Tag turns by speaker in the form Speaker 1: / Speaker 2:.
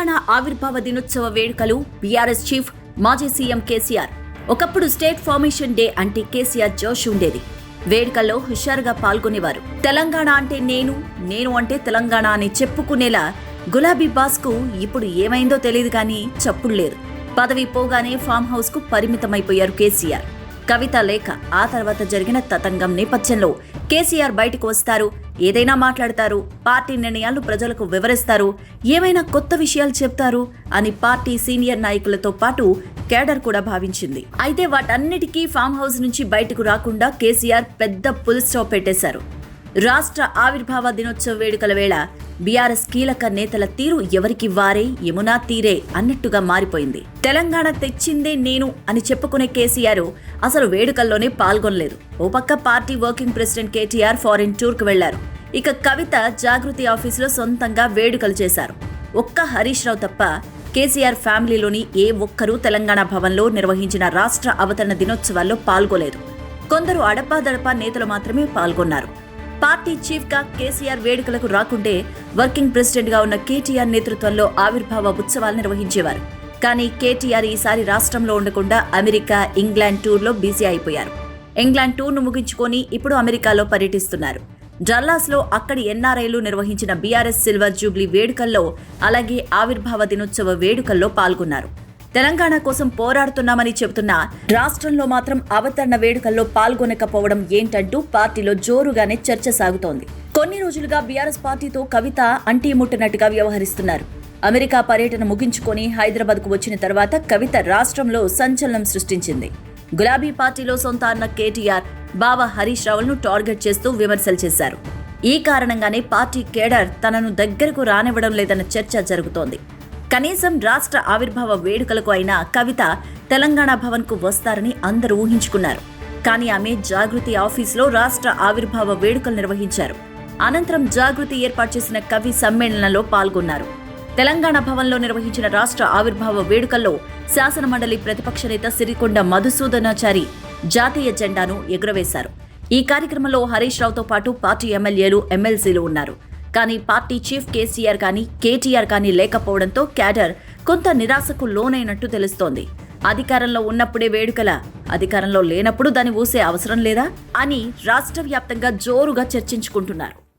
Speaker 1: తెలంగాణ ఆవిర్భావ దినోత్సవ వేడుకలు బీఆర్ఎస్ చీఫ్ మాజీ సీఎం కేసీఆర్. ఒకప్పుడు స్టేట్ ఫార్మేషన్ డే అంటే కేసీఆర్ జోష్ ఉండేది. వేడుకల్లో హుషారుగా పాల్గొనేవారు. తెలంగాణ అంటే నేను అంటే తెలంగాణ అని చెప్పుకునేలా గులాబీ బాస్కు ఇప్పుడు ఏమైందో తెలియదు కానీ చప్పుడు లేదు. పదవి పోగానే ఫామ్ హౌస్ కు పరిమితమైపోయారు కేసీఆర్. కవిత లేఖ ఆ తర్వాత జరిగిన తతంగం నేపథ్యంలో కేసీఆర్ బయటకు వస్తారు, ఏదైనా మాట్లాడతారు, పార్టీ నిర్ణయాలు ప్రజలకు వివరిస్తారు, ఏమైనా కొత్త విషయాలు చెప్తారు అని పార్టీ సీనియర్ నాయకులతో పాటు కేడర్ కూడా భావించింది. అయితే వాటన్నిటికీ ఫామ్ హౌస్ నుంచి బయటకు రాకుండా కేసీఆర్ పెద్ద ఫుల్ స్టాప్ పెట్టేశారు. రాష్ట్ర ఆవిర్భావ దినోత్సవ వేడుకల వేళ బీఆర్ఎస్ కీలక నేతల తీరు ఎవరికి వారే యమునా తీరే అన్నట్టుగా మారిపోయింది. తెలంగాణ తెచ్చిందే నేను అని చెప్పుకునే కేసీఆర్ అసలు వేడుకల్లోనే పాల్గొనలేదు. ఓ పక్క party working president KTR foreign టూర్కు వెళ్లారు. ఇక కవిత జాగృతి ఆఫీసులో సొంతంగా వేడుకలు చేశారు. ఒక్క హరీష్ రావు తప్ప కేసీఆర్ ఫ్యామిలీలోని ఏ ఒక్కరూ తెలంగాణ భవన్లో నిర్వహించిన రాష్ట్ర అవతరణ దినోత్సవాల్లో పాల్గొలేదు. కొందరు అడపాదడపా నేతలు మాత్రమే పాల్గొన్నారు. పార్టీ చీఫ్ గా కేసీఆర్ వేడుకలకు రాకుంటే వర్కింగ్ ప్రెసిడెంట్ గా ఉన్న కేటీఆర్ నేతృత్వంలో ఆవిర్భావ ఉత్సవాలు నిర్వహించేవారు. కానీ కేటీఆర్ ఈసారి రాష్ట్రంలో ఉండకుండా అమెరికా, ఇంగ్లాండ్ టూర్లో బిజీ అయిపోయారు. ఇంగ్లాండ్ టూర్ను ముగించుకొని ఇప్పుడు అమెరికాలో పర్యటిస్తున్నారు. డల్లాస్లో అక్కడి ఎన్ఆర్ఐలు నిర్వహించిన బీఆర్ఎస్ సిల్వర్ జూబ్లీ వేడుకల్లో, అలాగే ఆవిర్భావ దినోత్సవ వేడుకల్లో పాల్గొన్నారు. తెలంగాణ కోసం పోరాడుతున్నామని చెబుతున్న రాష్ట్రంలో మాత్రం అవతరణ వేడుకల్లో పాల్గొనకపోవడం ఏంటంటూ పార్టీలో జోరుగానే చర్చ సాగుతోంది. కొన్ని రోజులుగా బీఆర్ఎస్ పార్టీతో కవిత అంటీముట్టనట్టుగా వ్యవహరిస్తున్నారు. అమెరికా పర్యటన ముగించుకొని హైదరాబాద్కు వచ్చిన తర్వాత కవిత రాష్ట్రంలో సంచలనం సృష్టించింది. గులాబీ పార్టీలో సొంత అన్న కేటీఆర్, బావ హరీష్ రావులను టార్గెట్ చేస్తూ విమర్శలు చేశారు. ఈ కారణంగానే పార్టీ కేడర్ తనను దగ్గరకు రానివ్వడం లేదన్న చర్చ జరుగుతోంది. కనీసం రాష్ట్ర ఆవిర్భావ వేడుకలకు అయినా కవిత తెలంగాణ భవన్కు వస్తారని అందరూ ఊహించుకున్నారు. కానీ ఆమె జాగృతి ఆఫీసులో రాష్ట్ర ఆవిర్భావ వేడుకలు నిర్వహించారు. అనంతరం జాగృతి ఏర్పాటు చేసిన కవి సమ్మేళనంలో పాల్గొన్నారు. తెలంగాణ భవన్లో నిర్వహించిన రాష్ట్ర ఆవిర్భావ వేడుకల్లో శాసనమండలి ప్రతిపక్ష నేత సిరికొండ మధుసూదనాచారి జాతీయ జెండాను ఎగురవేశారు. ఈ కార్యక్రమంలో హరీష్ రావుతో పాటు పార్టీ ఎమ్మెల్యేలు, ఎమ్మెల్సీలు ఉన్నారు. కానీ పార్టీ చీఫ్ కేసీఆర్ కానీ కేటీఆర్ కానీ లేకపోవడంతో క్యాడర్ కొంత నిరాశకు లోనైనట్టు తెలుస్తోంది. అధికారంలో ఉన్నప్పుడే వేడుకల, అధికారంలో లేనప్పుడు దాన్ని ఊసే అవసరం లేదా అని రాష్ట్ర వ్యాప్తంగా జోరుగా చర్చించుకుంటున్నారు.